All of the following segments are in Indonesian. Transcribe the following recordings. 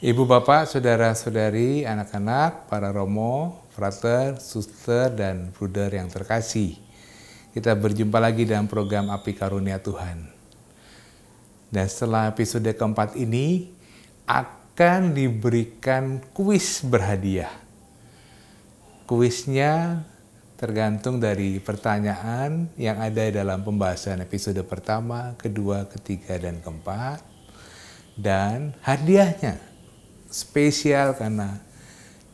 Ibu, Bapak, Saudara-saudari, anak-anak, para romo, frater, suster, dan bruder yang terkasih. Kita berjumpa lagi dalam program Api Karunia Tuhan. Dan setelah episode keempat ini, akan diberikan kuis berhadiah. Kuisnya tergantung dari pertanyaan yang ada dalam pembahasan episode pertama, kedua, ketiga, dan keempat. Dan hadiahnya spesial karena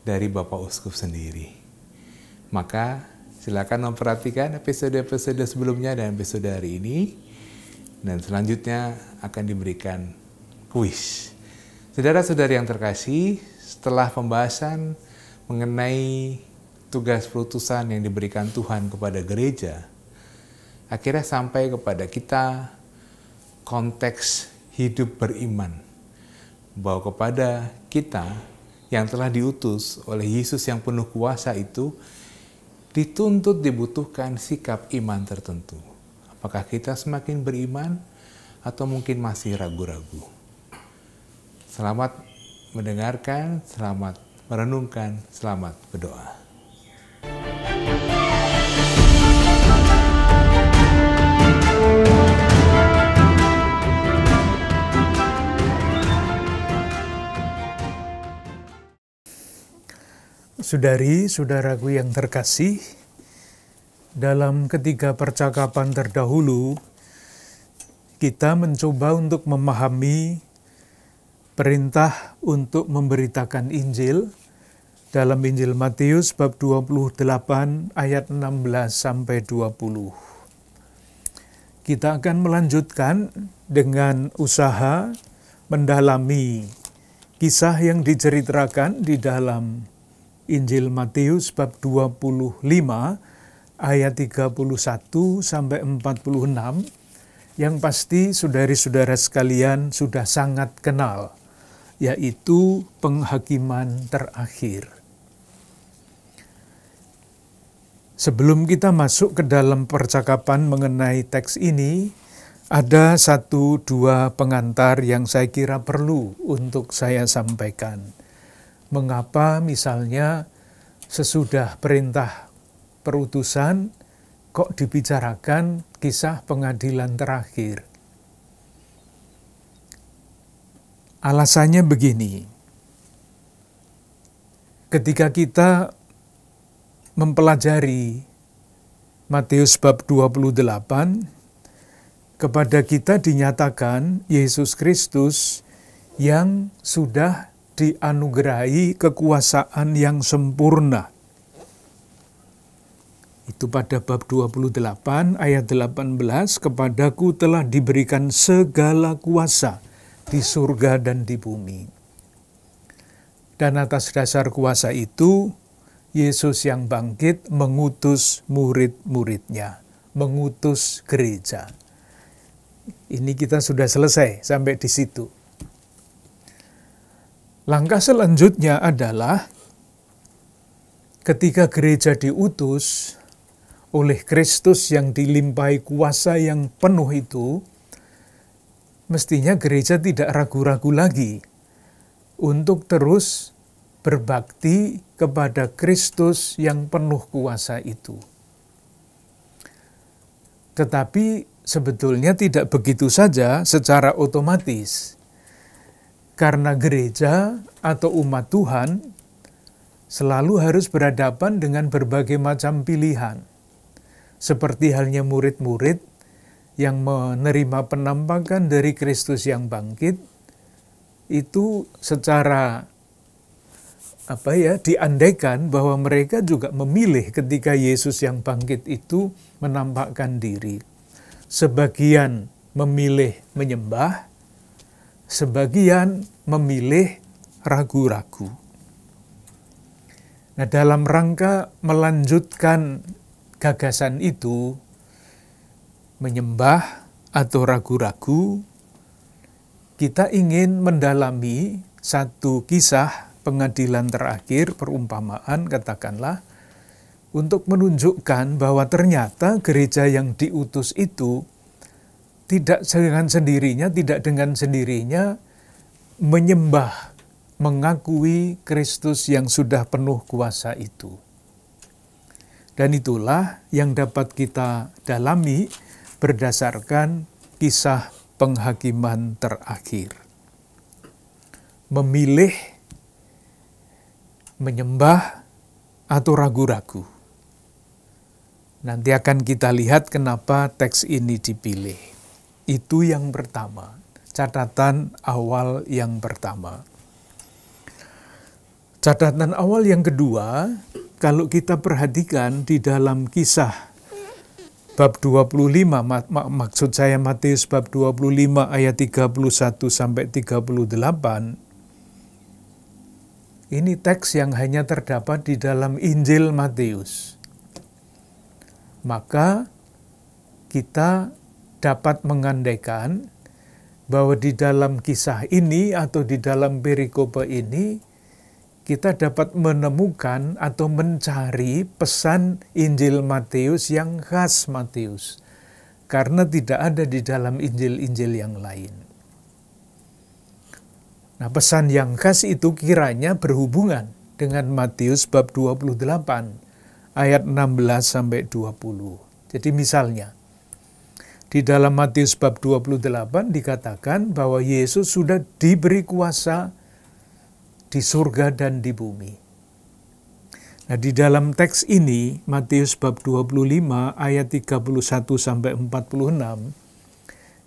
dari Bapak Uskup sendiri. Maka silakan memperhatikan episode-episode sebelumnya dan episode hari ini. Dan selanjutnya akan diberikan kuis. Saudara-saudari yang terkasih, setelah pembahasan mengenai tugas perutusan yang diberikan Tuhan kepada gereja, akhirnya sampai kepada kita konteks hidup beriman. Bahwa kepada kita yang telah diutus oleh Yesus yang penuh kuasa itu dituntut dibutuhkan sikap iman tertentu. Apakah kita semakin beriman atau mungkin masih ragu-ragu? Selamat mendengarkan, selamat merenungkan, selamat berdoa. Saudari, saudaraku yang terkasih, dalam ketiga percakapan terdahulu, kita mencoba untuk memahami perintah untuk memberitakan Injil dalam Injil Matius bab 28 ayat 16 sampai 20. Kita akan melanjutkan dengan usaha mendalami kisah yang diceritakan di dalam Injil Matius bab 25 ayat 31 sampai 46 yang pasti saudari-saudara sekalian sudah sangat kenal, yaitu penghakiman terakhir. Sebelum kita masuk ke dalam percakapan mengenai teks ini, ada 1-2 pengantar yang saya kira perlu untuk saya sampaikan. Mengapa misalnya sesudah perintah perutusan kok dibicarakan kisah pengadilan terakhir? Alasannya begini. Ketika kita mempelajari Matius bab 28, kepada kita dinyatakan Yesus Kristus yang sudah dianugerahi kekuasaan yang sempurna. Itu pada bab 28 ayat 18, kepadaku telah diberikan segala kuasa di surga dan di bumi. Dan atas dasar kuasa itu, Yesus yang bangkit mengutus murid-muridnya, mengutus gereja. Ini kita sudah selesai sampai di situ. Langkah selanjutnya adalah ketika gereja diutus oleh Kristus yang dilimpahi kuasa yang penuh itu, mestinya gereja tidak ragu-ragu lagi untuk terus berbakti kepada Kristus yang penuh kuasa itu. Tetapi sebetulnya tidak begitu saja secara otomatis. Karena gereja atau umat Tuhan selalu harus berhadapan dengan berbagai macam pilihan. Seperti halnya murid-murid yang menerima penampakan dari Kristus yang bangkit, itu secara diandaikan bahwa mereka juga memilih ketika Yesus yang bangkit itu menampakkan diri. Sebagian memilih menyembah, sebagian memilih ragu-ragu. Nah, dalam rangka melanjutkan gagasan itu, menyembah atau ragu-ragu, kita ingin mendalami satu kisah pengadilan terakhir, perumpamaan katakanlah, untuk menunjukkan bahwa ternyata gereja yang diutus itu tidak dengan sendirinya menyembah mengakui Kristus yang sudah penuh kuasa itu. Dan itulah yang dapat kita dalami berdasarkan kisah penghakiman terakhir. Memilih, menyembah, atau ragu-ragu. Nanti akan kita lihat kenapa teks ini dipilih. Itu yang pertama, catatan awal yang pertama. Catatan awal yang kedua, kalau kita perhatikan di dalam kisah bab 25, maksud saya Matius bab 25 ayat 31 sampai 38, ini teks yang hanya terdapat di dalam Injil Matius. Maka kita dapat mengandaikan bahwa di dalam kisah ini atau di dalam perikope ini, kita dapat menemukan atau mencari pesan Injil Matius yang khas Matius. Karena tidak ada di dalam Injil-Injil yang lain. Nah, pesan yang khas itu kiranya berhubungan dengan Matius bab 28, ayat 16 sampai 20. Jadi misalnya, di dalam Matius bab 28 dikatakan bahwa Yesus sudah diberi kuasa di surga dan di bumi. Nah, di dalam teks ini, Matius bab 25 ayat 31 sampai 46,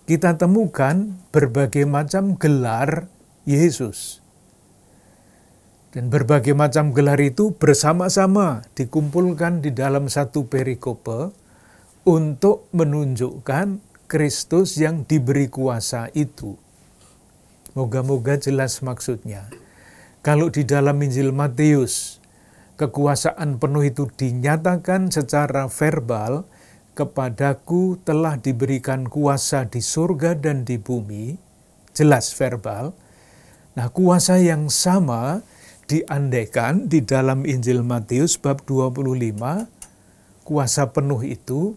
kita temukan berbagai macam gelar Yesus. Dan berbagai macam gelar itu bersama-sama dikumpulkan di dalam satu perikope untuk menunjukkan Kristus yang diberi kuasa itu. Moga-moga jelas maksudnya. Kalau di dalam Injil Matius, kekuasaan penuh itu dinyatakan secara verbal, kepadaku telah diberikan kuasa di surga dan di bumi, jelas verbal. Nah, kuasa yang sama diandaikan di dalam Injil Matius bab 25, kuasa penuh itu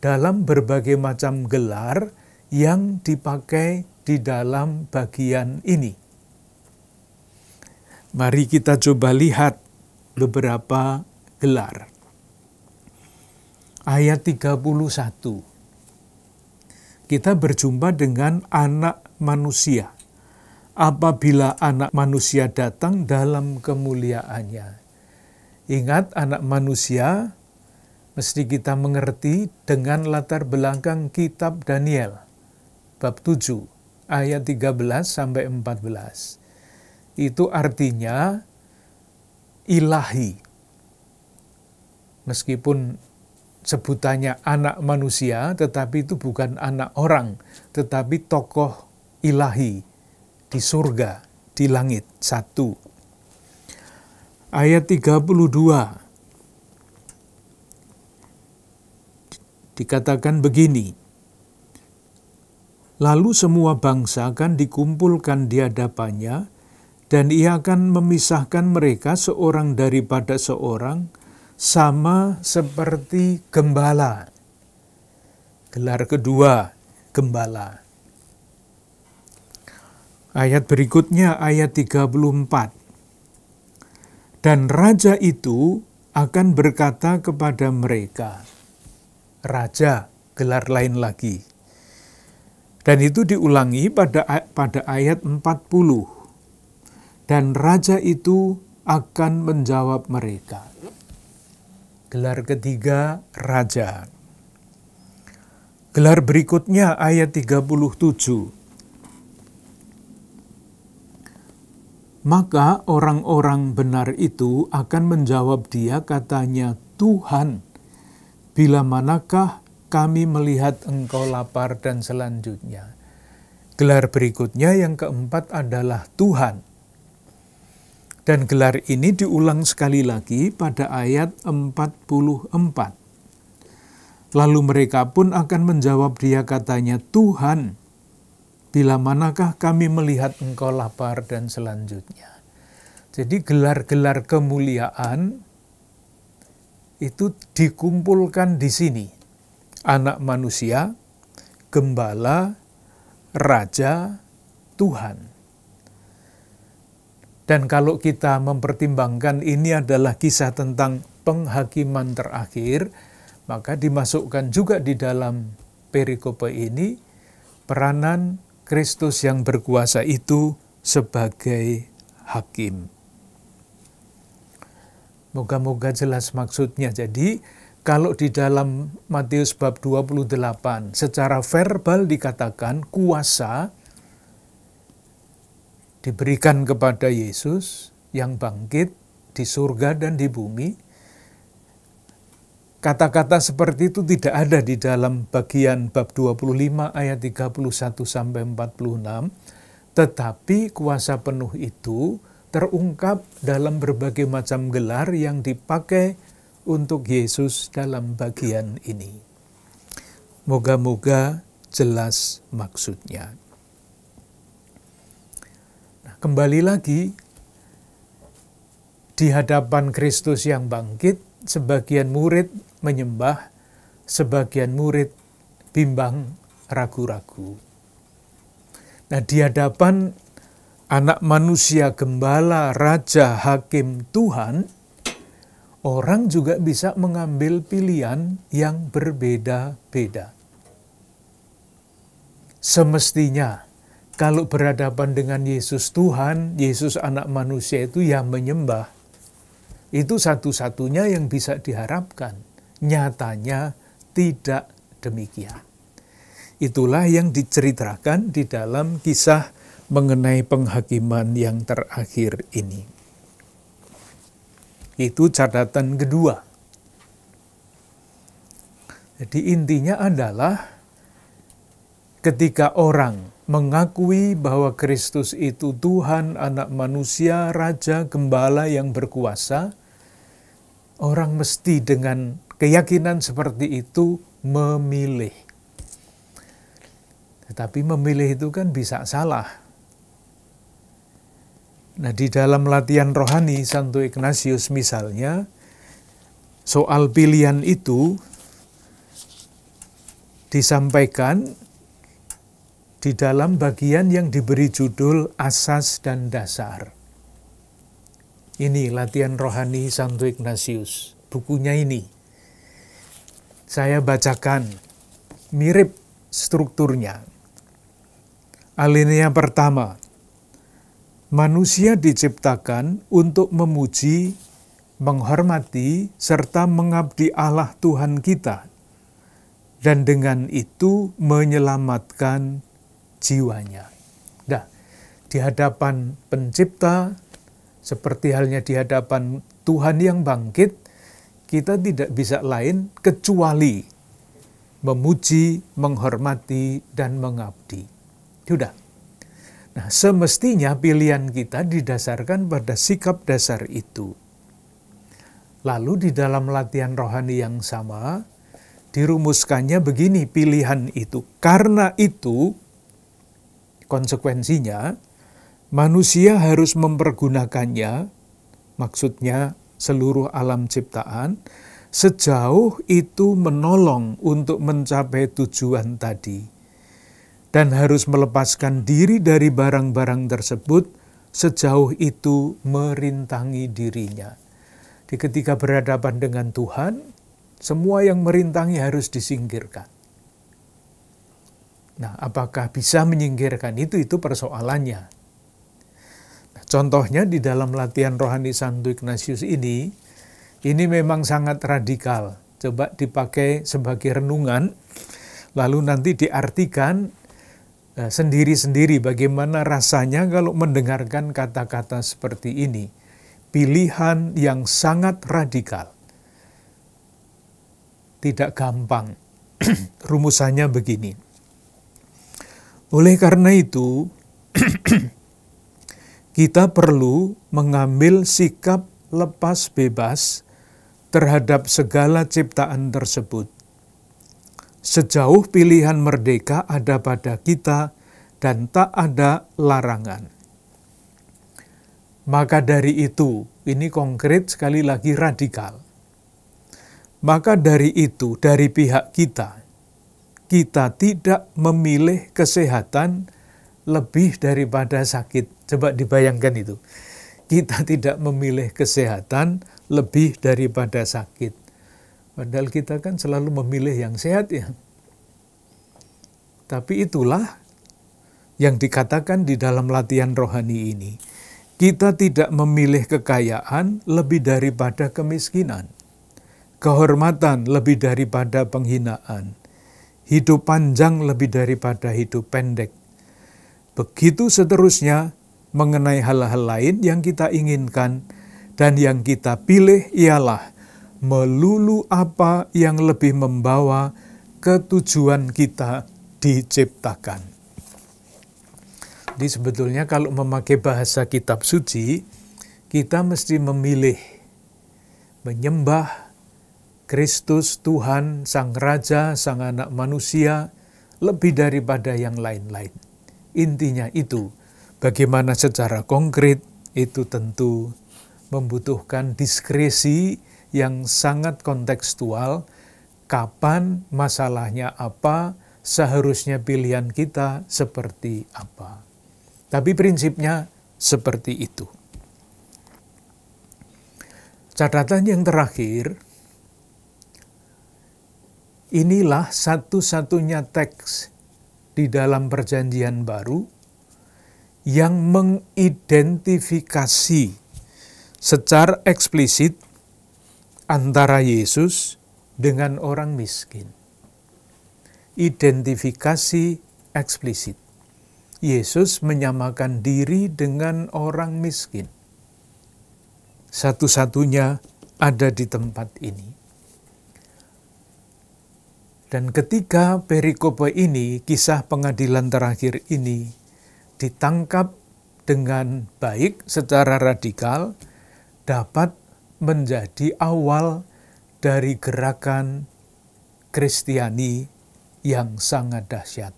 dalam berbagai macam gelar yang dipakai di dalam bagian ini. Mari kita coba lihat beberapa gelar. Ayat 31. Kita berjumpa dengan anak manusia. Apabila anak manusia datang dalam kemuliaannya. Ingat, anak manusia mesti kita mengerti dengan latar belakang kitab Daniel. Bab 7, ayat 13 sampai 14. Itu artinya ilahi. Meskipun sebutannya anak manusia, tetapi itu bukan anak orang, tetapi tokoh ilahi di surga, di langit. 1. Ayat 32. Dikatakan begini, lalu semua bangsa akan dikumpulkan di hadapannya, dan ia akan memisahkan mereka seorang daripada seorang, sama seperti gembala. Gelar kedua, gembala. Ayat berikutnya, ayat 34. Dan raja itu akan berkata kepada mereka, raja, gelar lain lagi. Dan itu diulangi pada ayat 40. Dan raja itu akan menjawab mereka. Gelar ketiga, raja. Gelar berikutnya ayat 37. Maka orang-orang benar itu akan menjawab dia, katanya, Tuhan, bila manakah kami melihat engkau lapar, dan selanjutnya. Gelar berikutnya yang keempat adalah Tuhan. Dan gelar ini diulang sekali lagi pada ayat 44. Lalu mereka pun akan menjawab dia, katanya, Tuhan, bila manakah kami melihat engkau lapar, dan selanjutnya. Jadi gelar-gelar kemuliaan itu dikumpulkan di sini. Anak manusia, gembala, raja, Tuhan. Dan kalau kita mempertimbangkan ini adalah kisah tentang penghakiman terakhir, maka dimasukkan juga di dalam perikope ini peranan Kristus yang berkuasa itu sebagai hakim. Moga-moga jelas maksudnya. Jadi kalau di dalam Matius bab 28 secara verbal dikatakan kuasa diberikan kepada Yesus yang bangkit di surga dan di bumi. Kata-kata seperti itu tidak ada di dalam bagian bab 25 ayat 31 sampai 46, tetapi kuasa penuh itu terungkap dalam berbagai macam gelar yang dipakai untuk Yesus dalam bagian ini. Moga-moga jelas maksudnya. Nah, kembali lagi, di hadapan Kristus yang bangkit, sebagian murid menyembah, sebagian murid bimbang, ragu-ragu. Nah, di hadapan Anak Manusia, Gembala, Raja, Hakim, Tuhan, orang juga bisa mengambil pilihan yang berbeda-beda. Semestinya, kalau berhadapan dengan Yesus Tuhan, Yesus Anak Manusia itu yang menyembah, itu satu-satunya yang bisa diharapkan. Nyatanya tidak demikian. Itulah yang diceritakan di dalam kisah mengenai penghakiman yang terakhir ini. Itu catatan kedua. Jadi intinya adalah ketika orang mengakui bahwa Kristus itu Tuhan, Anak Manusia, Raja, Gembala yang berkuasa, orang mesti dengan keyakinan seperti itu memilih. Tetapi memilih itu kan bisa salah. Nah, di dalam latihan rohani Santo Ignatius misalnya, soal pilihan itu disampaikan di dalam bagian yang diberi judul Asas dan Dasar. Ini latihan rohani Santo Ignatius, bukunya ini. Saya bacakan, mirip strukturnya. Alinea pertama, manusia diciptakan untuk memuji, menghormati, serta mengabdi Allah Tuhan kita, dan dengan itu menyelamatkan jiwanya. Nah, di hadapan Pencipta, seperti halnya di hadapan Tuhan yang bangkit, kita tidak bisa lain kecuali memuji, menghormati, dan mengabdi. Sudah. Nah, semestinya pilihan kita didasarkan pada sikap dasar itu. Lalu di dalam latihan rohani yang sama, dirumuskannya begini pilihan itu. Karena itu, konsekuensinya, manusia harus mempergunakannya, maksudnya seluruh alam ciptaan, sejauh itu menolong untuk mencapai tujuan tadi. Dan harus melepaskan diri dari barang-barang tersebut sejauh itu merintangi dirinya. Di ketika berhadapan dengan Tuhan, semua yang merintangi harus disingkirkan. Nah, apakah bisa menyingkirkan itu persoalannya. Nah, contohnya di dalam latihan rohani Santo Ignatius ini memang sangat radikal. Coba dipakai sebagai renungan, lalu nanti diartikan sendiri-sendiri bagaimana rasanya kalau mendengarkan kata-kata seperti ini. Pilihan yang sangat radikal. Tidak gampang. Rumusannya begini. Oleh karena itu, kita perlu mengambil sikap lepas bebas terhadap segala ciptaan tersebut. Sejauh pilihan merdeka ada pada kita dan tak ada larangan. Maka dari itu, ini konkret sekali lagi radikal. Maka dari itu, dari pihak kita tidak memilih kesehatan lebih daripada sakit. Coba dibayangkan itu. kita tidak memilih kesehatan lebih daripada sakit. Padahal kita kan selalu memilih yang sehat ya. Tapi itulah yang dikatakan di dalam latihan rohani ini. Kita tidak memilih kekayaan lebih daripada kemiskinan. Kehormatan lebih daripada penghinaan. Hidup panjang lebih daripada hidup pendek. Begitu seterusnya mengenai hal-hal lain yang kita inginkan, dan yang kita pilih ialah melulu apa yang lebih membawa ke tujuan kita diciptakan. Jadi sebetulnya kalau memakai bahasa kitab suci, kita mesti memilih menyembah Kristus Tuhan, Sang Raja, Sang Anak Manusia, lebih daripada yang lain-lain. Intinya itu, bagaimana secara konkret, itu tentu membutuhkan diskresi yang sangat kontekstual, kapan masalahnya apa, seharusnya pilihan kita seperti apa. Tapi prinsipnya seperti itu. Catatan yang terakhir, inilah satu-satunya teks di dalam Perjanjian Baru yang mengidentifikasi secara eksplisit antara Yesus dengan orang miskin. Identifikasi eksplisit. Yesus menyamakan diri dengan orang miskin. Satu-satunya ada di tempat ini. Dan ketika perikope ini, kisah pengadilan terakhir ini, ditangkap dengan baik secara radikal, dapat menjadi awal dari gerakan Kristiani yang sangat dahsyat.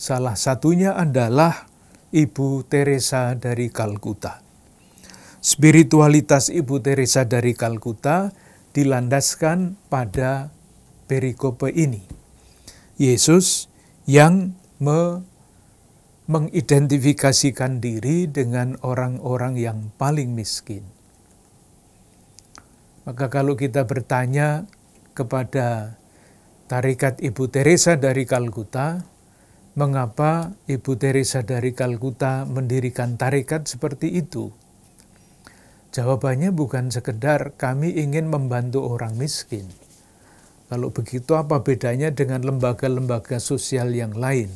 Salah satunya adalah Ibu Teresa dari Kalkuta. Spiritualitas Ibu Teresa dari Kalkuta dilandaskan pada perikope ini. Yesus yang mengidentifikasikan diri dengan orang-orang yang paling miskin. Maka kalau kita bertanya kepada tarekat Ibu Teresa dari Kalkuta, mengapa Ibu Teresa dari Kalkuta mendirikan tarekat seperti itu? Jawabannya bukan sekedar kami ingin membantu orang miskin. Kalau begitu apa bedanya dengan lembaga-lembaga sosial yang lain?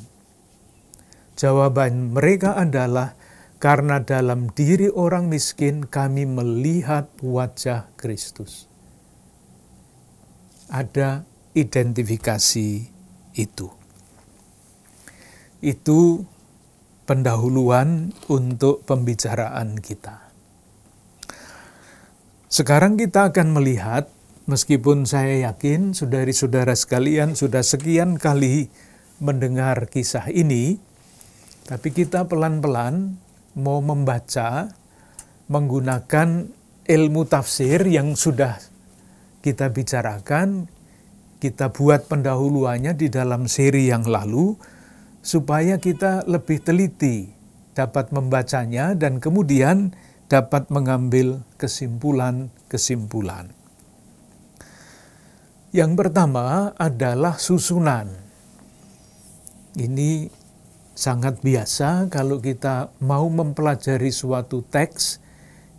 Jawaban mereka adalah karena dalam diri orang miskin kami melihat wajah Kristus. Ada identifikasi itu. Itu pendahuluan untuk pembicaraan kita. Sekarang kita akan melihat, meskipun saya yakin saudari-saudara sekalian sudah sekian kali mendengar kisah ini, tapi kita pelan-pelan mau membaca menggunakan ilmu tafsir yang sudah kita bicarakan, kita buat pendahuluannya di dalam seri yang lalu, supaya kita lebih teliti dapat membacanya dan kemudian dapat mengambil kesimpulan-kesimpulan. Yang pertama adalah susunan. Ini sangat biasa kalau kita mau mempelajari suatu teks,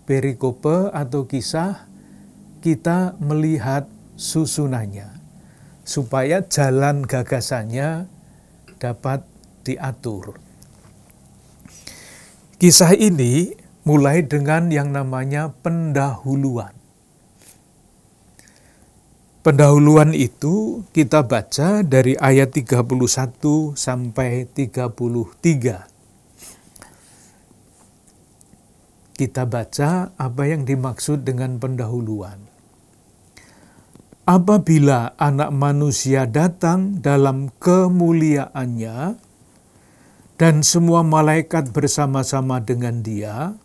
perikope atau kisah, kita melihat susunannya, supaya jalan gagasannya dapat diatur. Kisah ini mulai dengan yang namanya pendahuluan. Pendahuluan itu kita baca dari ayat 31 sampai 33. Kita baca apa yang dimaksud dengan pendahuluan. Apabila Anak Manusia datang dalam kemuliaannya, dan semua malaikat bersama-sama dengan Dia,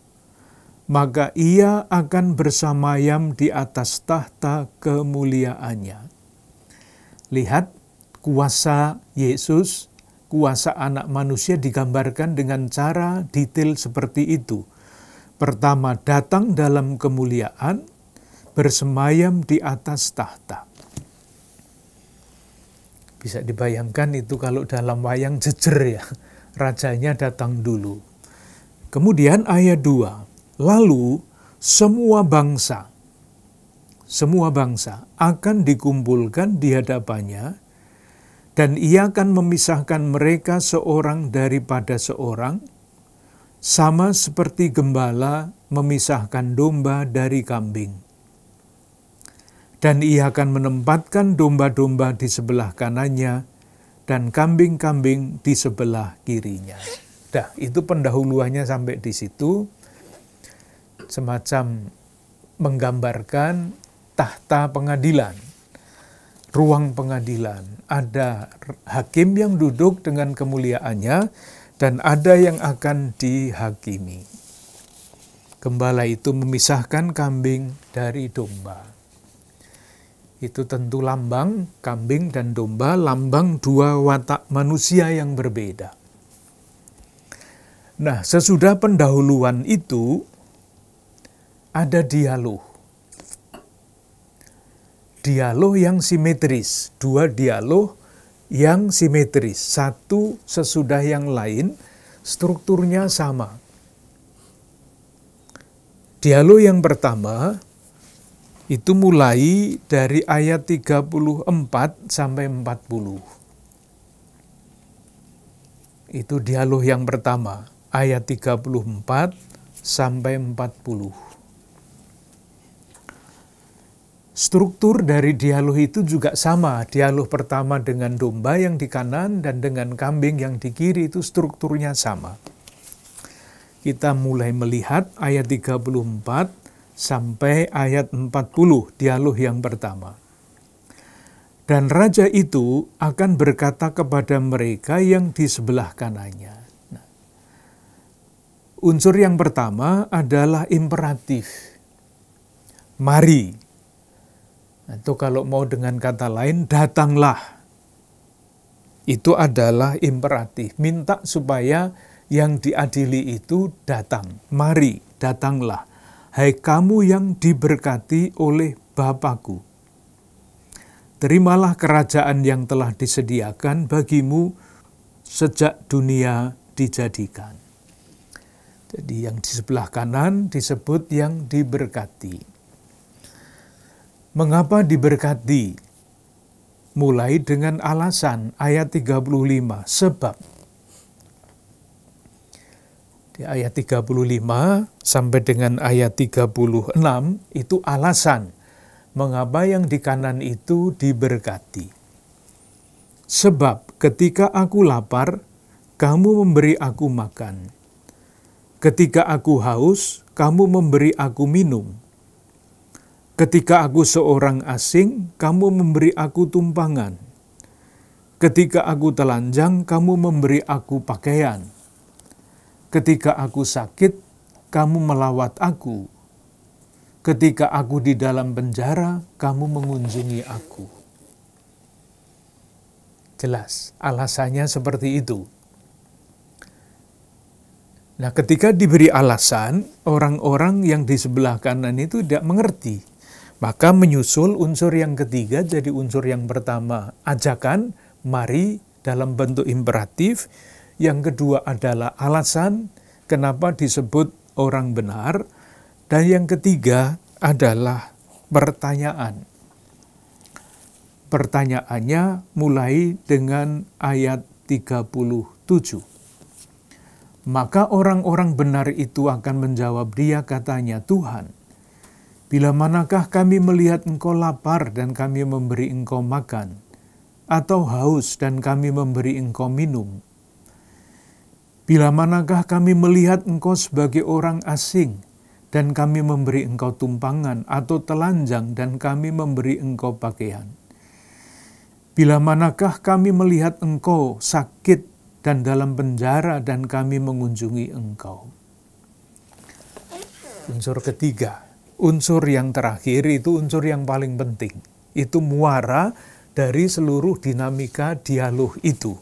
maka Ia akan bersamayam di atas tahta kemuliaannya. Lihat, kuasa Yesus, kuasa Anak Manusia digambarkan dengan cara detail seperti itu. Pertama, datang dalam kemuliaan, bersemayam di atas tahta. Bisa dibayangkan itu kalau dalam wayang jejer ya, rajanya datang dulu. Kemudian ayat 2, lalu semua bangsa akan dikumpulkan di hadapannya, dan ia akan memisahkan mereka seorang daripada seorang, sama seperti gembala memisahkan domba dari kambing. Dan ia akan menempatkan domba-domba di sebelah kanannya, dan kambing-kambing di sebelah kirinya. Dah, itu pendahuluannya sampai di situ, semacam menggambarkan tahta pengadilan, ruang pengadilan. Ada hakim yang duduk dengan kemuliaannya, dan ada yang akan dihakimi. Gembala itu memisahkan kambing dari domba. Itu tentu lambang, kambing dan domba, lambang dua watak manusia yang berbeda. Nah, sesudah pendahuluan itu, ada dialog. Dialog yang simetris, dua dialog yang simetris, satu sesudah yang lain, strukturnya sama. Dialog yang pertama itu mulai dari ayat 34 sampai 40. Itu dialog yang pertama, ayat 34 sampai 40. Struktur dari dialog itu juga sama. Dialog pertama dengan domba yang di kanan dan dengan kambing yang di kiri itu strukturnya sama. Kita mulai melihat ayat 34 sampai ayat 40, dialog yang pertama. Dan raja itu akan berkata kepada mereka yang di sebelah kanannya. Nah, unsur yang pertama adalah imperatif. Mari. Itu kalau mau dengan kata lain, datanglah. Itu adalah imperatif. Minta supaya yang diadili itu datang. Mari, datanglah. Hai kamu yang diberkati oleh Bapakku. Terimalah kerajaan yang telah disediakan bagimu sejak dunia dijadikan. Jadi yang di sebelah kanan disebut yang diberkati. Mengapa diberkati? Mulai dengan alasan ayat 35, sebab. Di ayat 35 sampai dengan ayat 36 itu alasan mengapa yang di kanan itu diberkati. Sebab ketika aku lapar, kamu memberi aku makan. Ketika aku haus, kamu memberi aku minum. Ketika aku seorang asing, kamu memberi aku tumpangan. Ketika aku telanjang, kamu memberi aku pakaian. Ketika aku sakit, kamu melawat aku. Ketika aku di dalam penjara, kamu mengunjungi aku. Jelas, alasannya seperti itu. Nah, ketika diberi alasan, orang-orang yang di sebelah kanan itu tidak mengerti. Maka menyusul unsur yang ketiga, jadi unsur yang pertama, ajakan, mari, dalam bentuk imperatif. Yang kedua adalah alasan, kenapa disebut orang benar. Dan yang ketiga adalah pertanyaan. Pertanyaannya mulai dengan ayat 37. Maka orang-orang benar itu akan menjawab dia, katanya, Tuhan, bila manakah kami melihat engkau lapar dan kami memberi engkau makan, atau haus dan kami memberi engkau minum? Bila manakah kami melihat engkau sebagai orang asing dan kami memberi engkau tumpangan, atau telanjang dan kami memberi engkau pakaian? Bila manakah kami melihat engkau sakit dan dalam penjara dan kami mengunjungi engkau? Unsur ketiga. Unsur yang terakhir itu unsur yang paling penting. Itu muara dari seluruh dinamika dialog itu.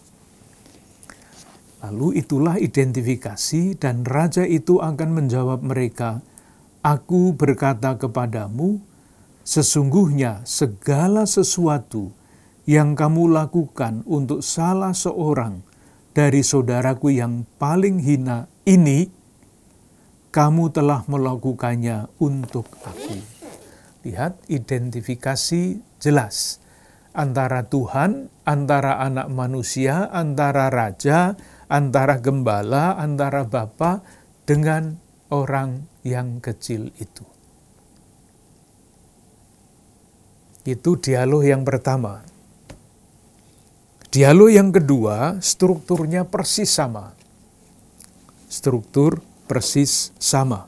Lalu itulah identifikasi, dan raja itu akan menjawab mereka, "Aku berkata kepadamu, sesungguhnya segala sesuatu yang kamu lakukan untuk salah seorang dari saudaraku yang paling hina ini, kamu telah melakukannya untuk aku." Lihat, identifikasi jelas antara Tuhan, antara anak manusia, antara raja, antara gembala, antara bapa dengan orang yang kecil itu. Itu dialog yang pertama. Dialog yang kedua, strukturnya persis sama. Struktur persis sama.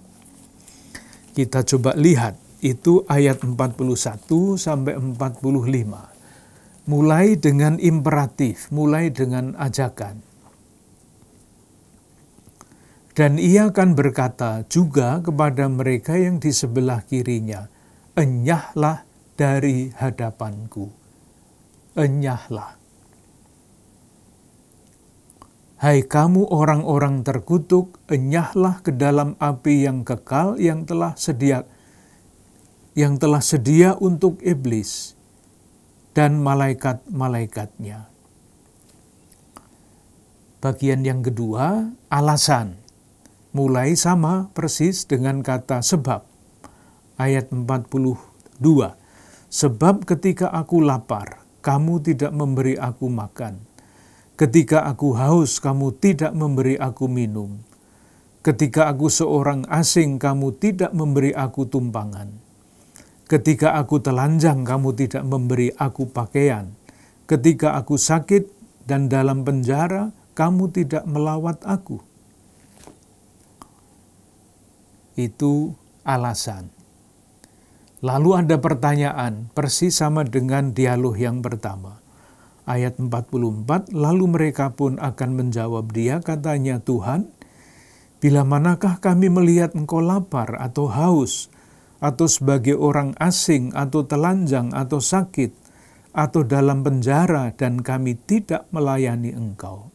Kita coba lihat, itu ayat 41 sampai 45. Mulai dengan imperatif, mulai dengan ajakan. Dan ia akan berkata juga kepada mereka yang di sebelah kirinya, "Enyahlah dari hadapanku, enyahlah. Hai kamu orang-orang terkutuk, enyahlah ke dalam api yang kekal yang telah sedia untuk iblis dan malaikat-malaikatnya." Bagian yang kedua, alasan. Mulai sama persis dengan kata sebab. Ayat 42. "Sebab ketika aku lapar, kamu tidak memberi aku makan. Ketika aku haus, kamu tidak memberi aku minum. Ketika aku seorang asing, kamu tidak memberi aku tumpangan. Ketika aku telanjang, kamu tidak memberi aku pakaian. Ketika aku sakit dan dalam penjara, kamu tidak melawat aku." Itu alasan. Lalu ada pertanyaan, persis sama dengan dialog yang pertama. Ayat 44, "Lalu mereka pun akan menjawab dia, katanya, Tuhan, bila manakah kami melihat engkau lapar atau haus, atau sebagai orang asing, atau telanjang, atau sakit, atau dalam penjara, dan kami tidak melayani engkau?"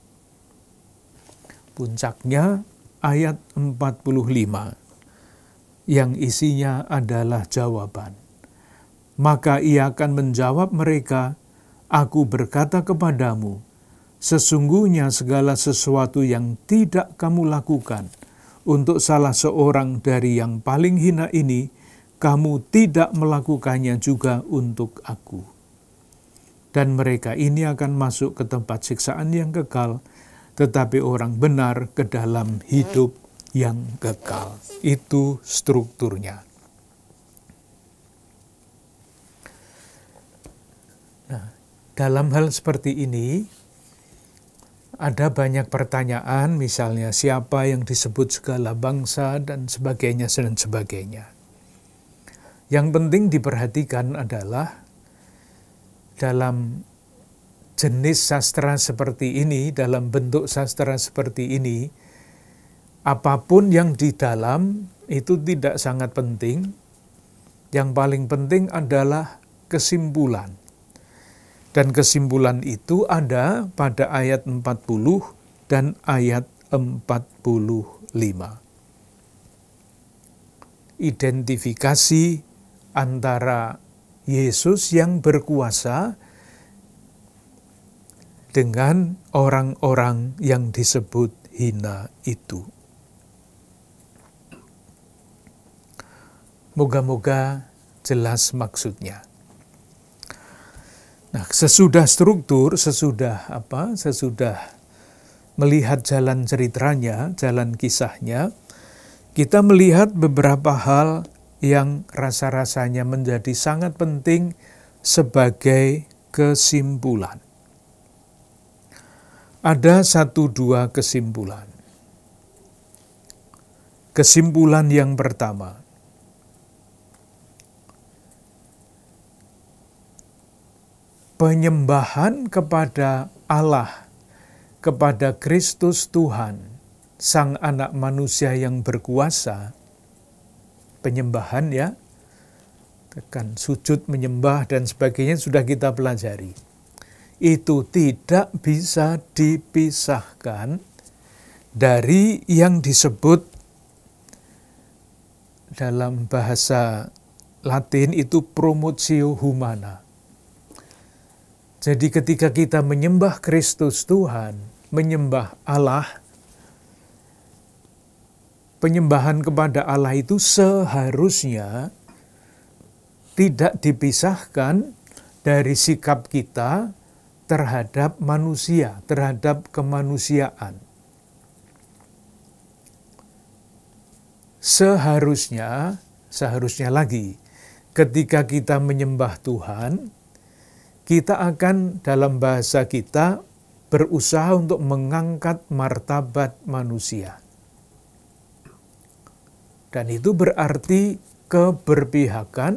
Puncaknya ayat 45. Yang isinya adalah jawaban. Maka ia akan menjawab mereka, "Aku berkata kepadamu, sesungguhnya segala sesuatu yang tidak kamu lakukan untuk salah seorang dari yang paling hina ini, kamu tidak melakukannya juga untuk aku." Dan mereka ini akan masuk ke tempat siksaan yang kekal, tetapi orang benar ke dalam hidup yang kekal. Itu strukturnya. Nah, dalam hal seperti ini, ada banyak pertanyaan, misalnya siapa yang disebut segala bangsa, dan sebagainya, dan sebagainya. Yang penting diperhatikan adalah dalam jenis sastra seperti ini, dalam bentuk sastra seperti ini, apapun yang di dalam itu tidak sangat penting. Yang paling penting adalah kesimpulan. Dan kesimpulan itu ada pada ayat 40 dan ayat 45. Identifikasi antara Yesus yang berkuasa dengan orang-orang yang disebut hina itu. Moga-moga jelas maksudnya. Nah, sesudah struktur, sesudah melihat jalan ceritanya, jalan kisahnya, kita melihat beberapa hal yang rasa-rasanya menjadi sangat penting sebagai kesimpulan. Ada 1-2 kesimpulan. Kesimpulan yang pertama, penyembahan kepada Allah, kepada Kristus Tuhan, Sang Anak Manusia yang berkuasa, penyembahan ya, tekan sujud menyembah dan sebagainya sudah kita pelajari. Itu tidak bisa dipisahkan dari yang disebut dalam bahasa Latin itu promotio humana. Jadi ketika kita menyembah Kristus Tuhan, menyembah Allah, penyembahan kepada Allah itu seharusnya tidak dipisahkan dari sikap kita terhadap manusia, terhadap kemanusiaan. Seharusnya lagi, ketika kita menyembah Tuhan, kita akan dalam bahasa kita berusaha untuk mengangkat martabat manusia. Dan itu berarti keberpihakan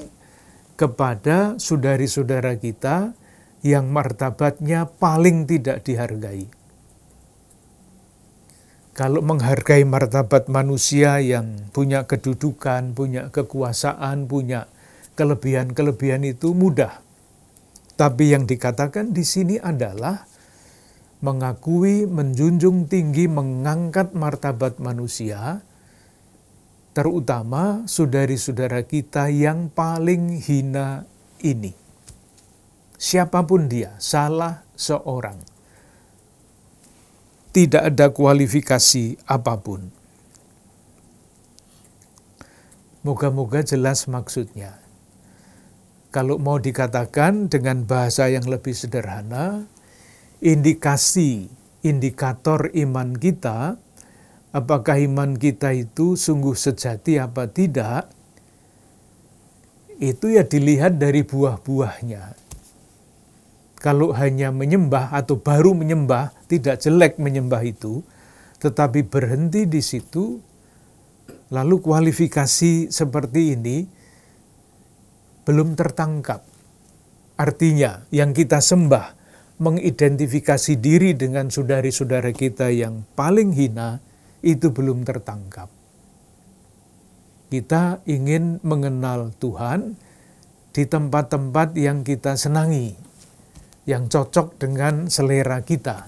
kepada saudari-saudara kita yang martabatnya paling tidak dihargai. Kalau menghargai martabat manusia yang punya kedudukan, punya kekuasaan, punya kelebihan-kelebihan itu mudah. Tapi yang dikatakan di sini adalah mengakui, menjunjung tinggi, mengangkat martabat manusia, terutama saudari-saudara kita yang paling hina ini. Siapapun dia, salah seorang. Tidak ada kualifikasi apapun. Moga-moga jelas maksudnya. Kalau mau dikatakan dengan bahasa yang lebih sederhana, indikator iman kita, apakah iman kita itu sungguh sejati apa tidak, itu ya dilihat dari buah-buahnya. Kalau hanya menyembah atau baru menyembah, tidak jelek menyembah itu, tetapi berhenti di situ, lalu kualifikasi seperti ini belum tertangkap. Artinya yang kita sembah mengidentifikasi diri dengan saudari-saudara kita yang paling hina, itu belum tertangkap. Kita ingin mengenal Tuhan di tempat-tempat yang kita senangi, yang cocok dengan selera kita.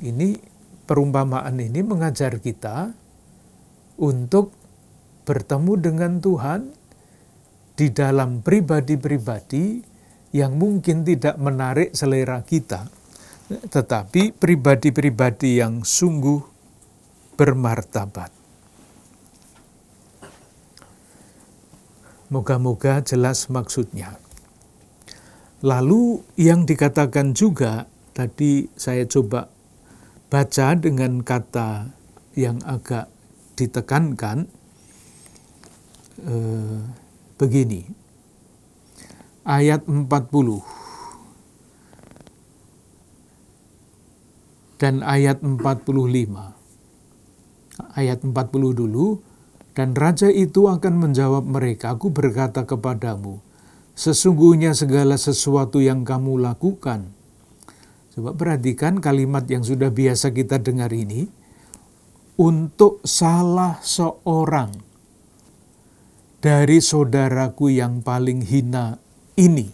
Ini perumpamaan ini mengajar kita untuk bertemu dengan Tuhan di dalam pribadi-pribadi yang mungkin tidak menarik selera kita, tetapi pribadi-pribadi yang sungguh bermartabat. Moga-moga jelas maksudnya. Lalu yang dikatakan juga, tadi saya coba baca dengan kata yang agak ditekankan, begini, ayat 40 dan ayat 45. Ayat 40 dulu, dan raja itu akan menjawab mereka, aku berkata kepadamu, sesungguhnya segala sesuatu yang kamu lakukan. Coba perhatikan kalimat yang sudah biasa kita dengar ini, untuk salah seorang dari saudaraku yang paling hina ini.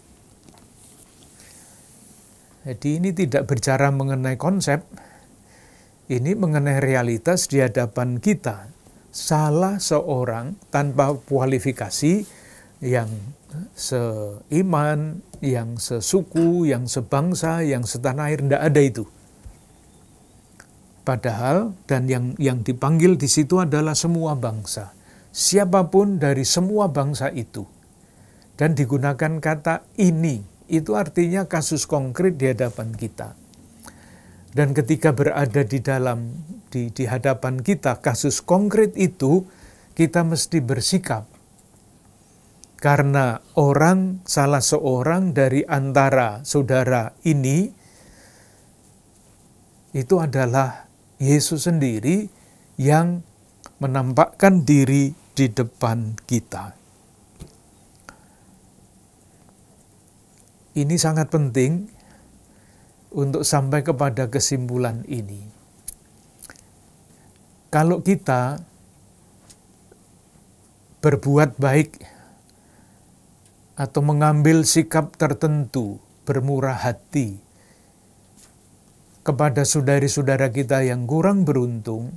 Jadi ini tidak bicara mengenai konsep, ini mengenai realitas di hadapan kita. Salah seorang tanpa kualifikasi yang seiman, yang sesuku, yang sebangsa, yang setanah air, tidak ada itu. Padahal, dan yang dipanggil di situ adalah semua bangsa. Siapapun dari semua bangsa itu. Dan digunakan kata ini, itu artinya kasus konkret di hadapan kita. Dan ketika berada di hadapan kita, kasus konkret itu, kita mesti bersikap. Karena salah seorang dari antara saudara ini, itu adalah Yesus sendiri yang menampakkan diri di depan kita. Ini sangat penting untuk sampai kepada kesimpulan ini. Kalau kita berbuat baik atau mengambil sikap tertentu, bermurah hati, kepada saudari-saudara kita yang kurang beruntung,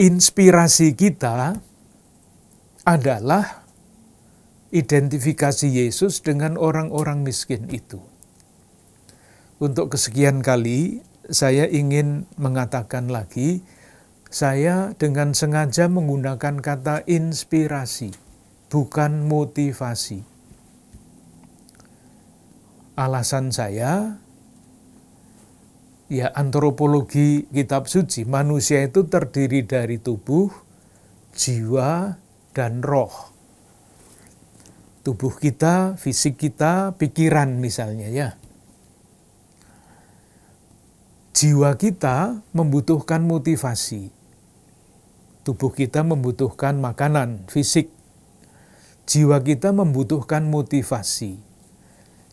inspirasi kita adalah identifikasi Yesus dengan orang-orang miskin itu. Untuk kesekian kali, saya ingin mengatakan lagi, saya dengan sengaja menggunakan kata inspirasi, bukan motivasi. Alasan saya, ya antropologi kitab suci, manusia itu terdiri dari tubuh, jiwa, dan roh. Tubuh kita, fisik kita, pikiran misalnya ya. Jiwa kita membutuhkan motivasi. Tubuh kita membutuhkan makanan, fisik. Jiwa kita membutuhkan motivasi.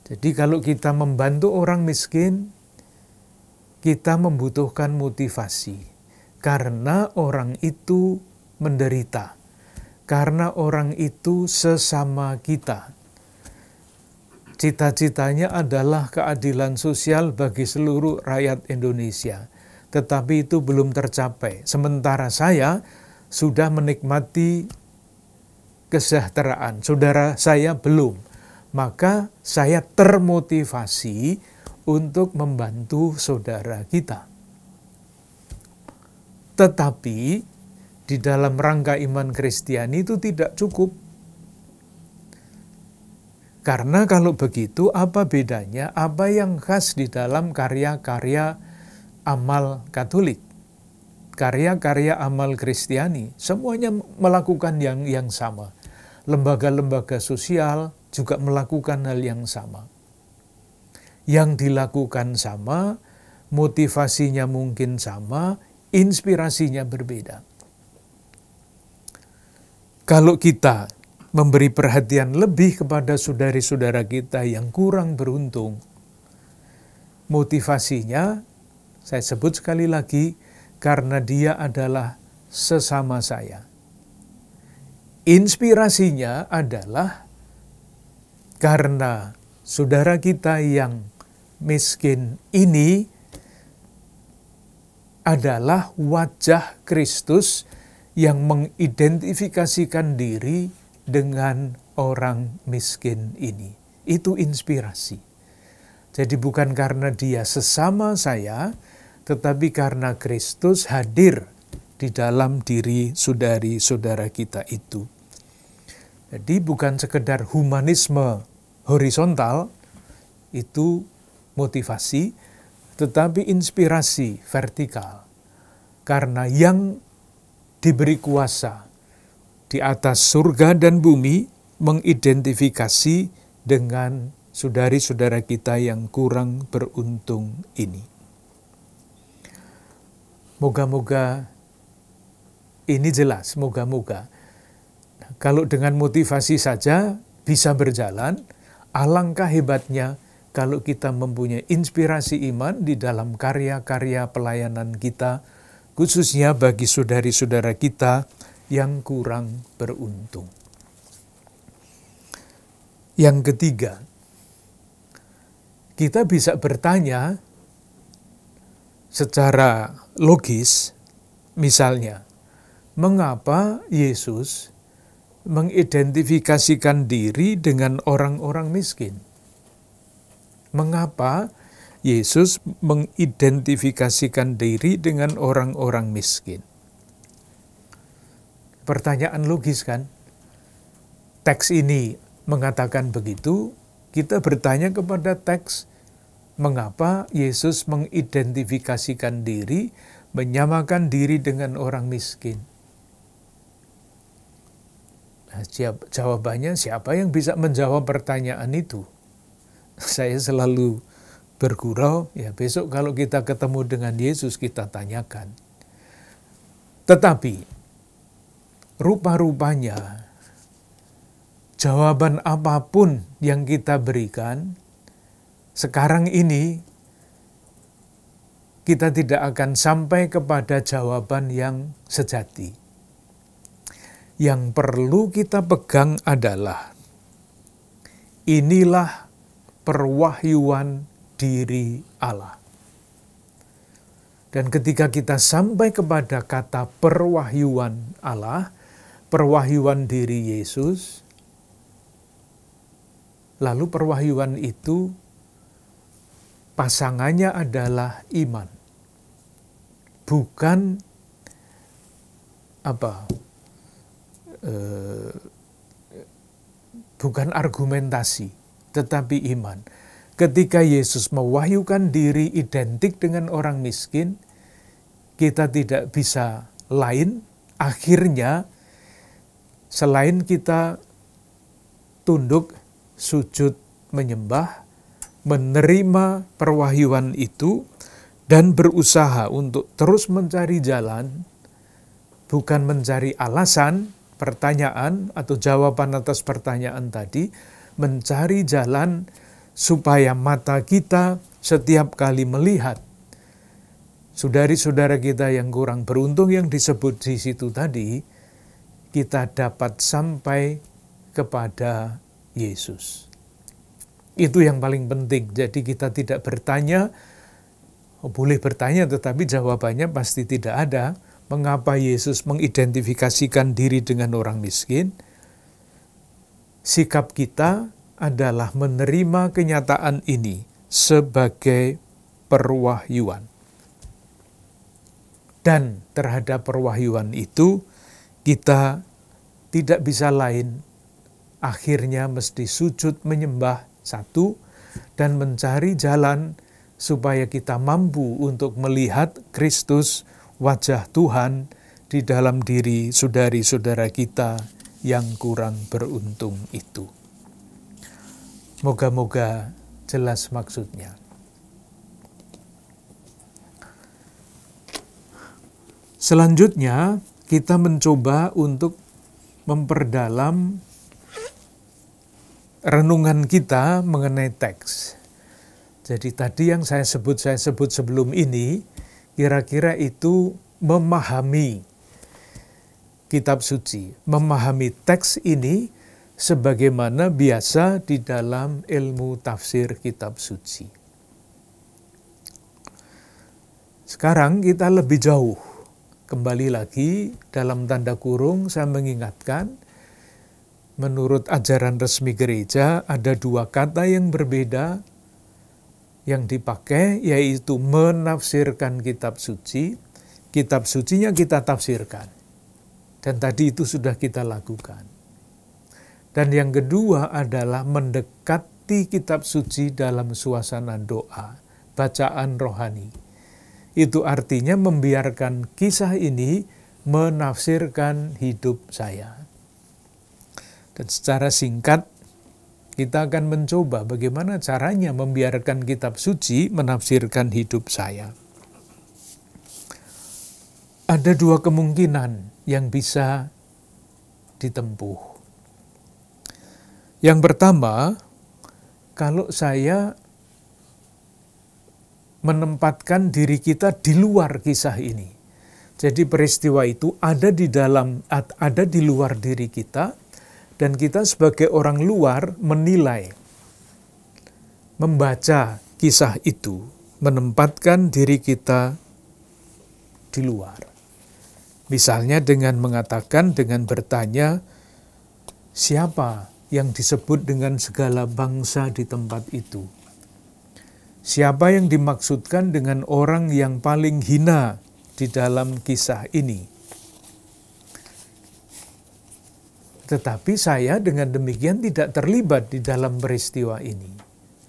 Jadi kalau kita membantu orang miskin, kita membutuhkan motivasi. Karena orang itu menderita. Karena orang itu sesama kita. Cita-citanya adalah keadilan sosial bagi seluruh rakyat Indonesia. Tetapi itu belum tercapai. Sementara saya sudah menikmati kesejahteraan. Saudara saya belum. Maka saya termotivasi untuk membantu saudara kita. Tetapi di dalam rangka iman Kristiani itu tidak cukup. Karena kalau begitu apa bedanya, apa yang khas di dalam karya-karya amal Katolik? Karya-karya amal Kristiani, semuanya melakukan yang sama. Lembaga-lembaga sosial juga melakukan hal yang sama. Yang dilakukan sama, motivasinya mungkin sama, inspirasinya berbeda. Kalau kita memberi perhatian lebih kepada saudari-saudara kita yang kurang beruntung, motivasinya, saya sebut sekali lagi, karena dia adalah sesama saya. Inspirasinya adalah karena saudara kita yang miskin ini adalah wajah Kristus yang mengidentifikasikan diri dengan orang miskin ini. Itu inspirasi. Jadi bukan karena dia sesama saya, tetapi karena Kristus hadir di dalam diri saudari-saudara kita itu. Jadi bukan sekedar humanisme horizontal, itu motivasi, tetapi inspirasi vertikal. Karena yang diberi kuasa di atas surga dan bumi mengidentifikasi dengan saudari-saudara kita yang kurang beruntung ini. Moga-moga ini jelas, moga-moga. Kalau dengan motivasi saja bisa berjalan, alangkah hebatnya kalau kita mempunyai inspirasi iman di dalam karya-karya pelayanan kita, khususnya bagi saudari-saudara kita yang kurang beruntung. Yang ketiga, kita bisa bertanya secara logis, misalnya, mengapa Yesus mengidentifikasikan diri dengan orang-orang miskin? Mengapa Yesus mengidentifikasikan diri dengan orang-orang miskin? Pertanyaan logis kan? Teks ini mengatakan begitu, kita bertanya kepada teks, mengapa Yesus mengidentifikasikan diri, menyamakan diri dengan orang miskin? Nah, jawabannya siapa yang bisa menjawab pertanyaan itu? Saya selalu bergurau, ya besok kalau kita ketemu dengan Yesus kita tanyakan. Tetapi, rupa-rupanya, jawaban apapun yang kita berikan, sekarang ini kita tidak akan sampai kepada jawaban yang sejati. Yang perlu kita pegang adalah, inilah perwahyuan diri Allah. Dan ketika kita sampai kepada kata perwahyuan Allah, perwahyuan diri Yesus, lalu perwahyuan itu pasangannya adalah iman. Bukan bukan argumentasi, tetapi iman. Ketika Yesus mewahyukan diri identik dengan orang miskin, kita tidak bisa lain, akhirnya selain kita tunduk, sujud, menyembah, menerima perwahyuan itu, dan berusaha untuk terus mencari jalan, bukan mencari alasan, pertanyaan, atau jawaban atas pertanyaan tadi, mencari jalan supaya mata kita setiap kali melihat saudari-saudara kita yang kurang beruntung yang disebut di situ tadi, kita dapat sampai kepada Yesus. Itu yang paling penting. Jadi kita tidak bertanya, boleh bertanya tetapi jawabannya pasti tidak ada. Mengapa Yesus mengidentifikasikan diri dengan orang miskin? Sikap kita adalah menerima kenyataan ini sebagai perwahyuan. Dan terhadap perwahyuan itu, kita tidak bisa lain, akhirnya mesti sujud menyembah satu, dan mencari jalan supaya kita mampu untuk melihat Kristus, wajah Tuhan, di dalam diri saudari-saudara kita yang kurang beruntung itu. Moga-moga jelas maksudnya. Selanjutnya, kita mencoba untuk memperdalam renungan kita mengenai teks. Jadi tadi yang saya sebut sebelum ini, kira-kira itu memahami kitab suci, memahami teks ini sebagaimana biasa di dalam ilmu tafsir kitab suci. Sekarang kita lebih jauh. Kembali lagi dalam tanda kurung saya mengingatkan, menurut ajaran resmi gereja ada dua kata yang berbeda yang dipakai, yaitu menafsirkan kitab suci. Kitab sucinya kita tafsirkan. Dan tadi itu sudah kita lakukan. Dan yang kedua adalah mendekati kitab suci dalam suasana doa, bacaan rohani. Itu artinya membiarkan kisah ini menafsirkan hidup saya. Dan secara singkat, kita akan mencoba bagaimana caranya membiarkan kitab suci menafsirkan hidup saya. Ada dua kemungkinan yang bisa ditempuh. Yang pertama, kalau saya menempatkan diri kita di luar kisah ini. Jadi peristiwa itu ada di luar diri kita, dan kita sebagai orang luar menilai, membaca kisah itu, menempatkan diri kita di luar. Misalnya dengan mengatakan, dengan bertanya, siapa yang disebut dengan segala bangsa di tempat itu? Siapa yang dimaksudkan dengan orang yang paling hina di dalam kisah ini? Tetapi saya dengan demikian tidak terlibat di dalam peristiwa ini.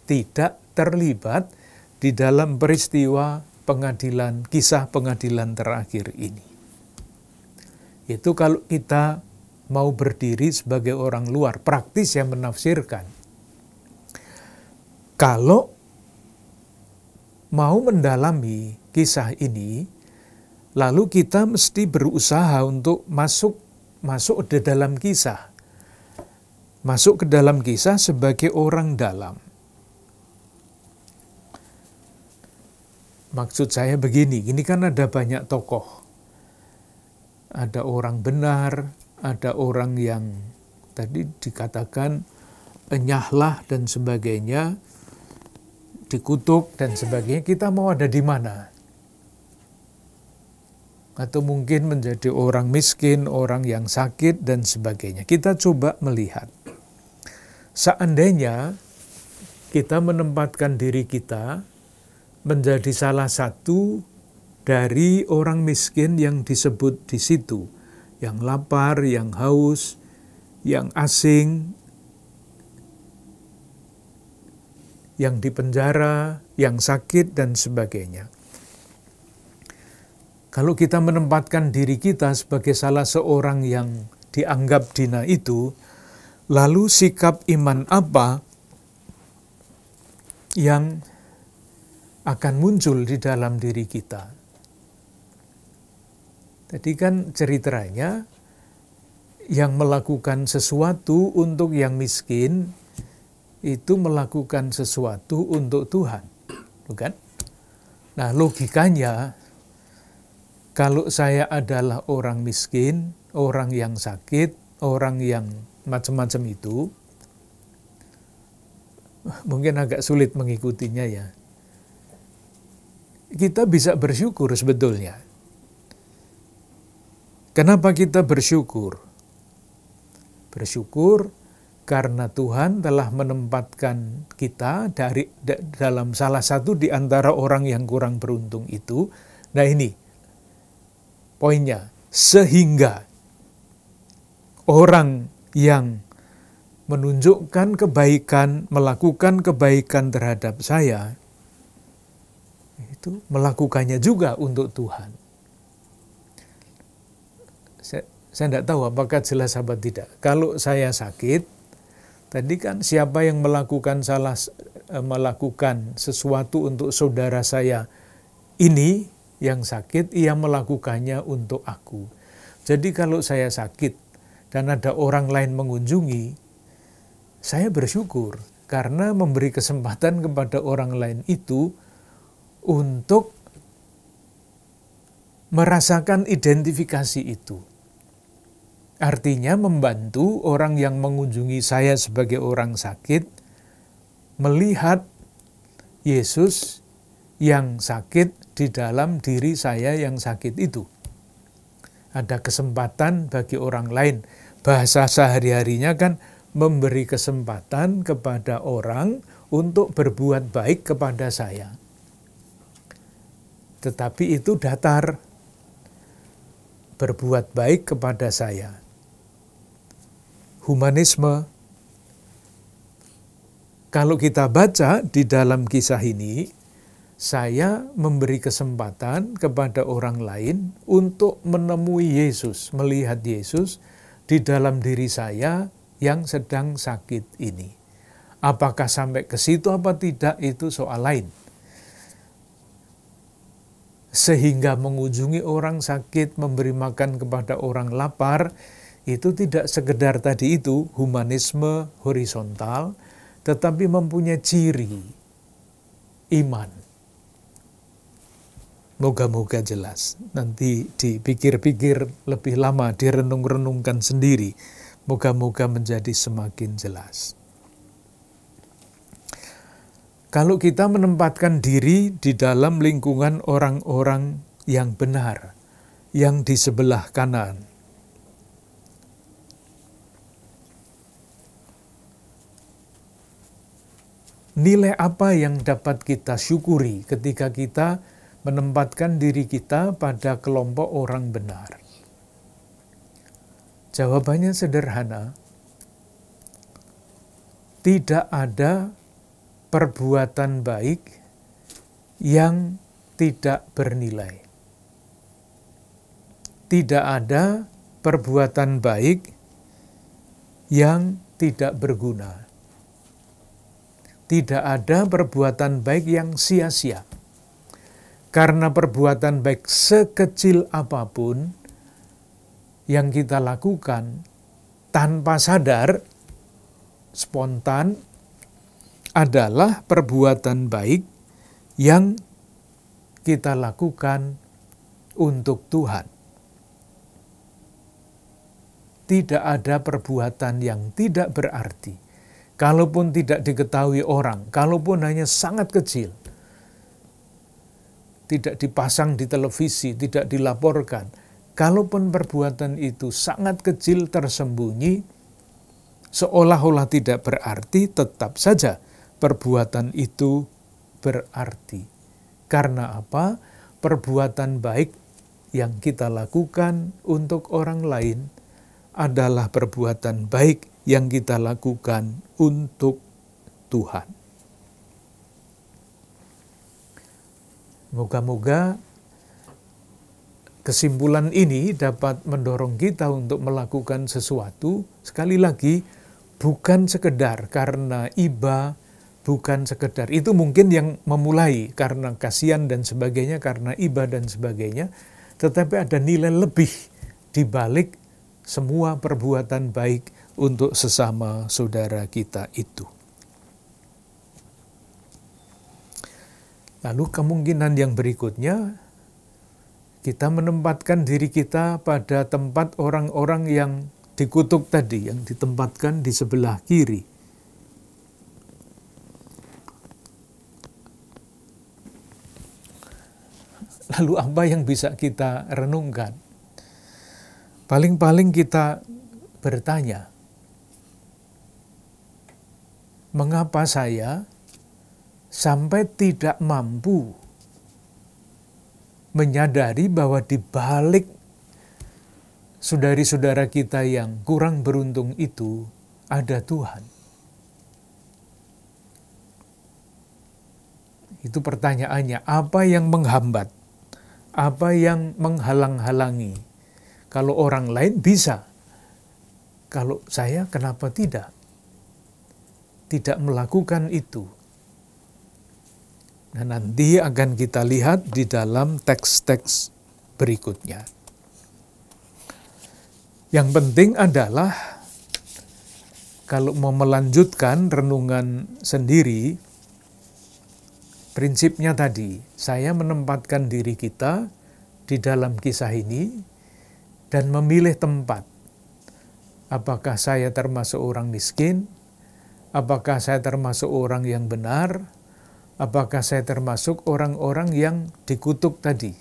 Tidak terlibat di dalam peristiwa pengadilan, kisah pengadilan terakhir ini. Itu kalau kita mau berdiri sebagai orang luar, praktis yang menafsirkan. Kalau mau mendalami kisah ini, lalu kita mesti berusaha untuk masuk ke dalam kisah. Masuk ke dalam kisah sebagai orang dalam. Maksud saya begini, ini kan ada banyak tokoh. Ada orang benar, ada orang yang tadi dikatakan enyahlah dan sebagainya. dikutuk dan sebagainya, kita mau ada di mana? Atau mungkin menjadi orang miskin, orang yang sakit dan sebagainya. Kita coba melihat. Seandainya kita menempatkan diri kita menjadi salah satu dari orang miskin yang disebut di situ, yang lapar, yang haus, yang asing, yang dipenjara, yang sakit, dan sebagainya. Kalau kita menempatkan diri kita sebagai salah seorang yang dianggap dina itu, lalu sikap iman apa yang akan muncul di dalam diri kita? Tadi kan ceritanya yang melakukan sesuatu untuk yang miskin itu melakukan sesuatu untuk Tuhan, bukan? Nah, logikanya kalau saya adalah orang miskin, orang yang sakit, orang yang macam-macam itu, mungkin agak sulit mengikutinya ya. Kita bisa bersyukur sebetulnya. Kenapa kita bersyukur? Bersyukur karena Tuhan telah menempatkan kita dalam salah satu di antara orang yang kurang beruntung itu. Nah ini poinnya, sehingga orang yang menunjukkan kebaikan, melakukan kebaikan terhadap saya, itu melakukannya juga untuk Tuhan. Saya tidak tahu apakah jelas apa tidak. Kalau saya sakit, tadi kan siapa yang melakukan sesuatu untuk saudara saya ini yang sakit, ia melakukannya untuk aku. Jadi kalau saya sakit dan ada orang lain mengunjungi, saya bersyukur karena memberi kesempatan kepada orang lain itu untuk merasakan identifikasi itu. Artinya membantu orang yang mengunjungi saya sebagai orang sakit melihat Yesus yang sakit di dalam diri saya yang sakit itu. Ada kesempatan bagi orang lain. Bahasa sehari-harinya kan memberi kesempatan kepada orang untuk berbuat baik kepada saya. Tetapi itu datar, berbuat baik kepada saya. Humanisme. Kalau kita baca di dalam kisah ini, saya memberi kesempatan kepada orang lain untuk menemui Yesus, melihat Yesus di dalam diri saya yang sedang sakit ini. Apakah sampai ke situ apa tidak, itu soal lain. Sehingga mengunjungi orang sakit, memberi makan kepada orang lapar, itu tidak sekedar tadi itu, humanisme horizontal, tetapi mempunyai ciri iman. Moga-moga jelas. Nanti dipikir-pikir lebih lama, direnung-renungkan sendiri. Moga-moga menjadi semakin jelas. Kalau kita menempatkan diri di dalam lingkungan orang-orang yang benar, yang di sebelah kanan, nilai apa yang dapat kita syukuri ketika kita menempatkan diri kita pada kelompok orang benar? Jawabannya sederhana. Tidak ada perbuatan baik yang tidak bernilai. Tidak ada perbuatan baik yang tidak berguna. Tidak ada perbuatan baik yang sia-sia. Karena perbuatan baik sekecil apapun yang kita lakukan tanpa sadar, spontan, adalah perbuatan baik yang kita lakukan untuk Tuhan. Tidak ada perbuatan yang tidak berarti. kalaupun tidak diketahui orang, kalaupun hanya sangat kecil, tidak dipasang di televisi, tidak dilaporkan, kalaupun perbuatan itu sangat kecil tersembunyi, seolah-olah tidak berarti, tetap saja perbuatan itu berarti. Karena apa? Perbuatan baik yang kita lakukan untuk orang lain adalah perbuatan baik yang kita lakukan untuk Tuhan. Moga-moga kesimpulan ini dapat mendorong kita untuk melakukan sesuatu, sekali lagi, bukan sekedar karena iba, bukan sekedar, itu mungkin yang memulai karena kasihan dan sebagainya, karena iba dan sebagainya, tetapi ada nilai lebih di balik semua perbuatan baik untuk sesama saudara kita itu. Lalu kemungkinan yang berikutnya, kita menempatkan diri kita pada tempat orang-orang yang dikutuk tadi, yang ditempatkan di sebelah kiri. Lalu apa yang bisa kita renungkan? Paling-paling kita bertanya, mengapa saya sampai tidak mampu menyadari bahwa di balik saudari-saudara kita yang kurang beruntung itu ada Tuhan? Itu pertanyaannya, apa yang menghambat? Apa yang menghalang-halangi? Kalau orang lain bisa, kalau saya kenapa tidak? Tidak melakukan itu. Nah, nanti akan kita lihat di dalam teks-teks berikutnya. Yang penting adalah, kalau mau melanjutkan renungan sendiri, prinsipnya tadi, saya menempatkan diri kita di dalam kisah ini dan memilih tempat. Apakah saya termasuk orang miskin? Apakah saya termasuk orang yang benar? Apakah saya termasuk orang-orang yang dikutuk tadi?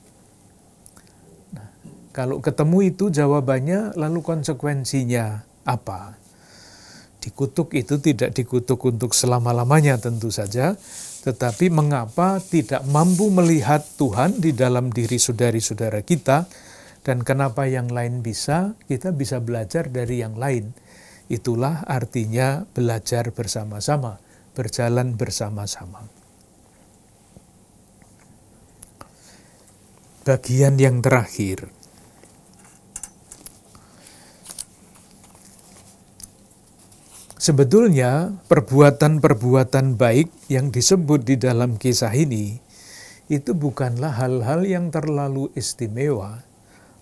Nah, kalau ketemu itu jawabannya, lalu konsekuensinya apa? Dikutuk itu tidak dikutuk untuk selama-lamanya tentu saja, tetapi mengapa tidak mampu melihat Tuhan di dalam diri saudari-saudara kita, dan kenapa yang lain bisa, kita bisa belajar dari yang lain. Itulah artinya belajar bersama-sama, berjalan bersama-sama. Bagian yang terakhir. Sebetulnya perbuatan-perbuatan baik yang disebut di dalam kisah ini itu bukanlah hal-hal yang terlalu istimewa,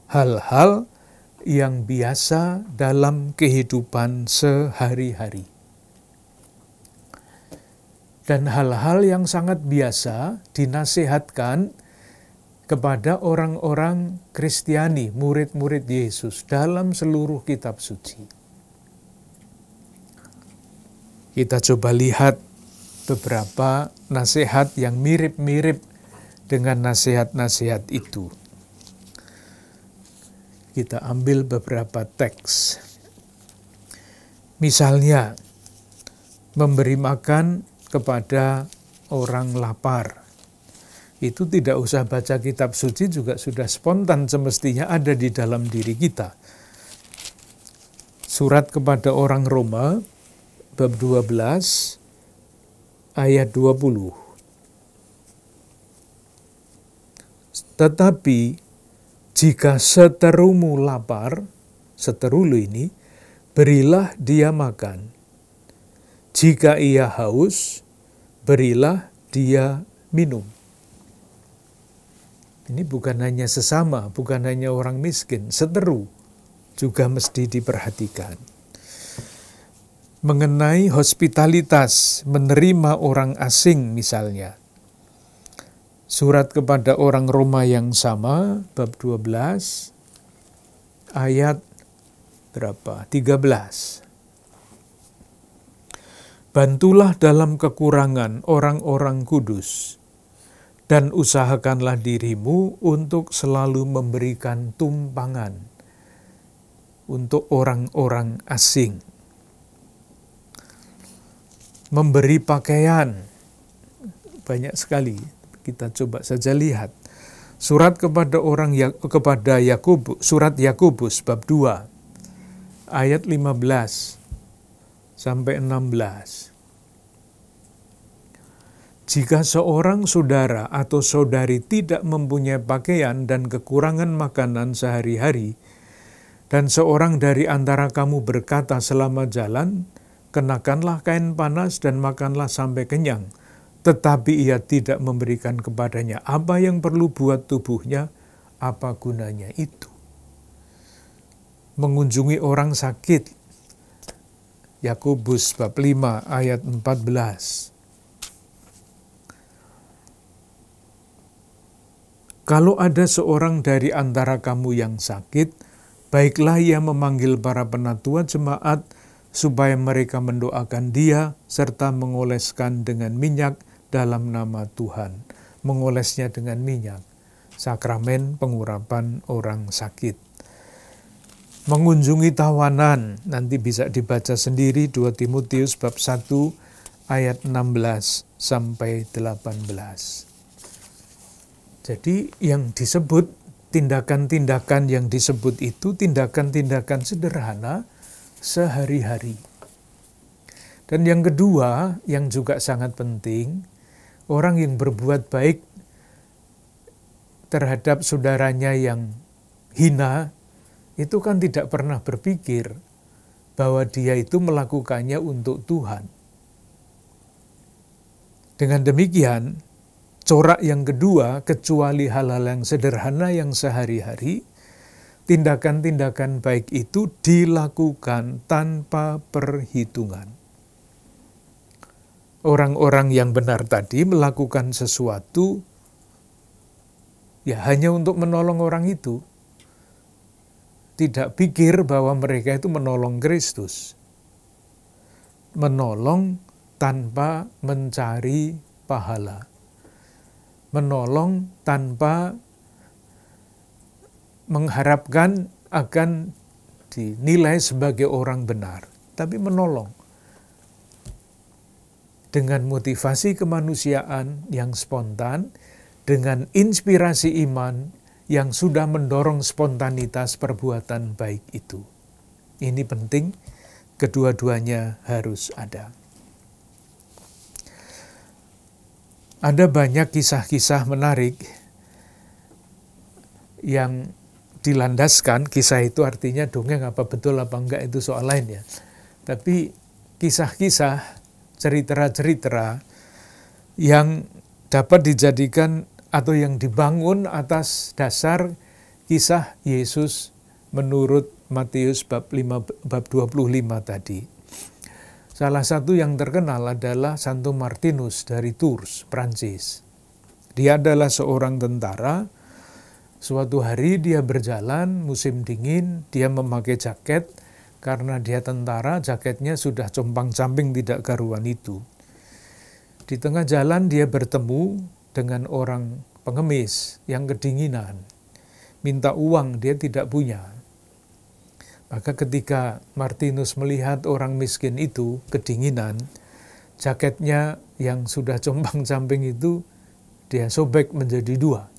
hal-hal yang biasa dalam kehidupan sehari-hari. Dan hal-hal yang sangat biasa dinasihatkan kepada orang-orang Kristiani, murid-murid Yesus dalam seluruh kitab suci. Kita coba lihat beberapa nasihat yang mirip-mirip dengan nasihat-nasihat itu. Kita ambil beberapa teks. Misalnya, memberi makan kepada orang lapar. Itu tidak usah baca kitab suci, juga sudah spontan semestinya ada di dalam diri kita. Surat kepada orang Roma, bab 12, ayat 20. Tetapi jika seterumu lapar, seteru ini, berilah dia makan. Jika ia haus, berilah dia minum. Ini bukan hanya sesama, bukan hanya orang miskin, seteru juga mesti diperhatikan. Mengenai hospitalitas, menerima orang asing misalnya. Surat kepada orang Roma yang sama, bab 12, ayat berapa? 13. Bantulah dalam kekurangan orang-orang kudus, dan usahakanlah dirimu untuk selalu memberikan tumpangan untuk orang-orang asing. Memberi pakaian, banyak sekali. Kita coba saja lihat. Surat kepada Yakobus, surat Yakobus bab 2 ayat 15 sampai 16. Jika seorang saudara atau saudari tidak mempunyai pakaian dan kekurangan makanan sehari-hari, dan seorang dari antara kamu berkata selama jalan, kenakanlah kain panas dan makanlah sampai kenyang, tetapi ia tidak memberikan kepadanya apa yang perlu buat tubuhnya, apa gunanya itu? Mengunjungi orang sakit, Yakobus bab 5 ayat 14. Kalau ada seorang dari antara kamu yang sakit, baiklah ia memanggil para penatua jemaat supaya mereka mendoakan dia serta mengoleskan dengan minyak dalam nama Tuhan. Mengolesnya dengan minyak, sakramen pengurapan orang sakit. Mengunjungi tawanan, nanti bisa dibaca sendiri 2 Timotius bab 1 ayat 16 sampai 18. Jadi yang disebut, tindakan-tindakan yang disebut itu tindakan-tindakan sederhana sehari-hari. Dan yang kedua, yang juga sangat penting, orang yang berbuat baik terhadap saudaranya yang hina, itu kan tidak pernah berpikir bahwa dia itu melakukannya untuk Tuhan. Dengan demikian, corak yang kedua, kecuali hal-hal yang sederhana yang sehari-hari, tindakan-tindakan baik itu dilakukan tanpa perhitungan. Orang-orang yang benar tadi melakukan sesuatu ya hanya untuk menolong orang itu. Tidak pikir bahwa mereka itu menolong Kristus. Menolong tanpa mencari pahala. Menolong tanpa mengharapkan akan dinilai sebagai orang benar, tapi menolong dengan motivasi kemanusiaan yang spontan, dengan inspirasi iman yang sudah mendorong spontanitas perbuatan baik itu. Ini penting, kedua-duanya harus ada. Ada banyak kisah-kisah menarik yang dilandaskan, kisah itu artinya dongeng apa betul apa enggak itu soal lain ya. Tapi kisah-kisah, cerita-cerita yang dapat dijadikan atau yang dibangun atas dasar kisah Yesus menurut Matius bab 25 tadi. Salah satu yang terkenal adalah Santo Martinus dari Tours, Prancis. Dia adalah seorang tentara. Suatu hari dia berjalan, musim dingin, dia memakai jaket. Karena dia tentara, jaketnya sudah compang-camping tidak karuan itu. Di tengah jalan dia bertemu dengan orang pengemis yang kedinginan. Minta uang, dia tidak punya. Maka ketika Martinus melihat orang miskin itu kedinginan, jaketnya yang sudah compang-camping itu dia sobek menjadi dua.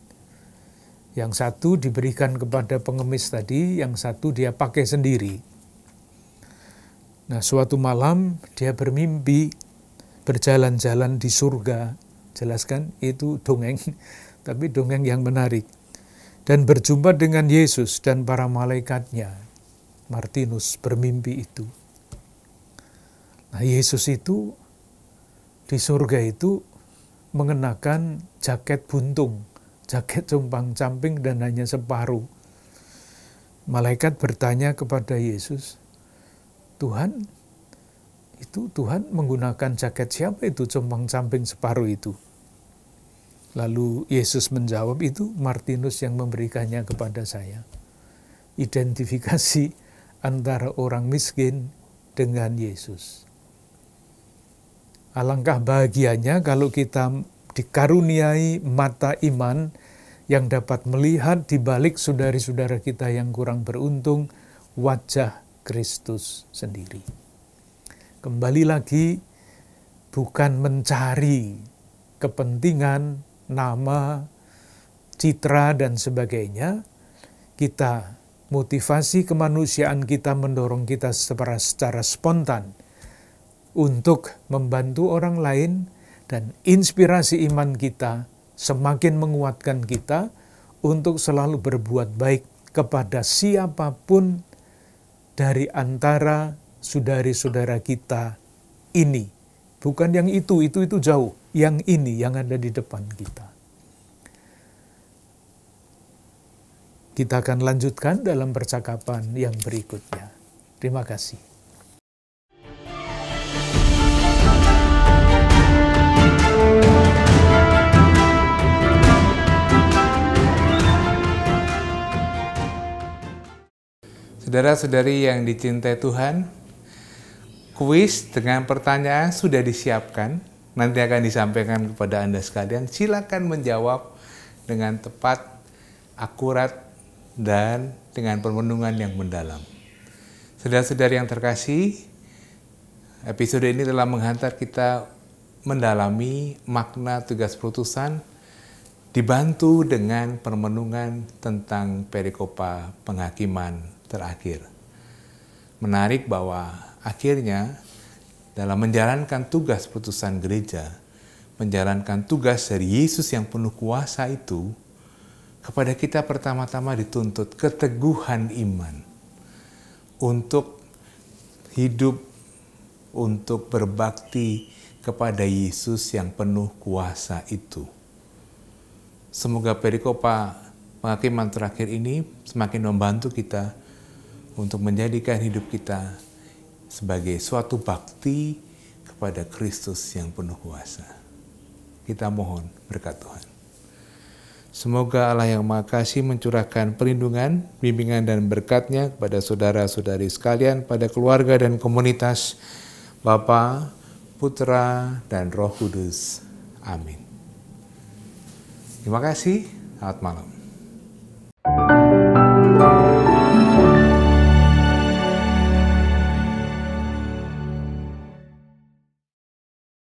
Yang satu diberikan kepada pengemis tadi, yang satu dia pakai sendiri. Nah, suatu malam dia bermimpi berjalan-jalan di surga. Jelaskan itu dongeng, tapi dongeng yang menarik. Dan berjumpa dengan Yesus dan para malaikatnya. Martinus bermimpi itu. Nah, Yesus itu di surga itu mengenakan jaket buntung, jaket compang-camping dan hanya separuh. Malaikat bertanya kepada Yesus, Tuhan menggunakan jaket siapa itu compang-camping separuh itu? Lalu Yesus menjawab, itu Martinus yang memberikannya kepada saya. Identifikasi antara orang miskin dengan Yesus. Alangkah bahagianya kalau kita dikaruniai mata iman yang dapat melihat di balik saudara-saudara kita yang kurang beruntung wajah Kristus sendiri. Kembali lagi, bukan mencari kepentingan, nama, citra, dan sebagainya. Kita, motivasi kemanusiaan kita mendorong kita secara spontan untuk membantu orang lain, dan inspirasi iman kita semakin menguatkan kita untuk selalu berbuat baik kepada siapapun dari antara saudara-saudara kita ini. Bukan yang itu jauh. Yang ini yang ada di depan kita. Kita akan lanjutkan dalam percakapan yang berikutnya. Terima kasih. Saudara-saudari yang dicintai Tuhan, kuis dengan pertanyaan sudah disiapkan, nanti akan disampaikan kepada Anda sekalian. Silakan menjawab dengan tepat, akurat, dan dengan perenungan yang mendalam. Saudara-saudari yang terkasih, episode ini telah menghantar kita mendalami makna tugas perutusan, dibantu dengan permenungan tentang perikopa penghakiman terakhir. Menarik bahwa akhirnya dalam menjalankan tugas perutusan gereja, menjalankan tugas dari Yesus yang penuh kuasa itu, kepada kita pertama-tama dituntut keteguhan iman untuk hidup, untuk berbakti kepada Yesus yang penuh kuasa itu. Semoga perikopa penghakiman terakhir ini semakin membantu kita untuk menjadikan hidup kita sebagai suatu bakti kepada Kristus yang penuh kuasa. Kita mohon berkat Tuhan. Semoga Allah yang Maha Kasih mencurahkan perlindungan, bimbingan, dan berkat-Nya kepada saudara-saudari sekalian, pada keluarga dan komunitas, Bapa, Putra, dan Roh Kudus. Amin. Terima kasih. Selamat malam.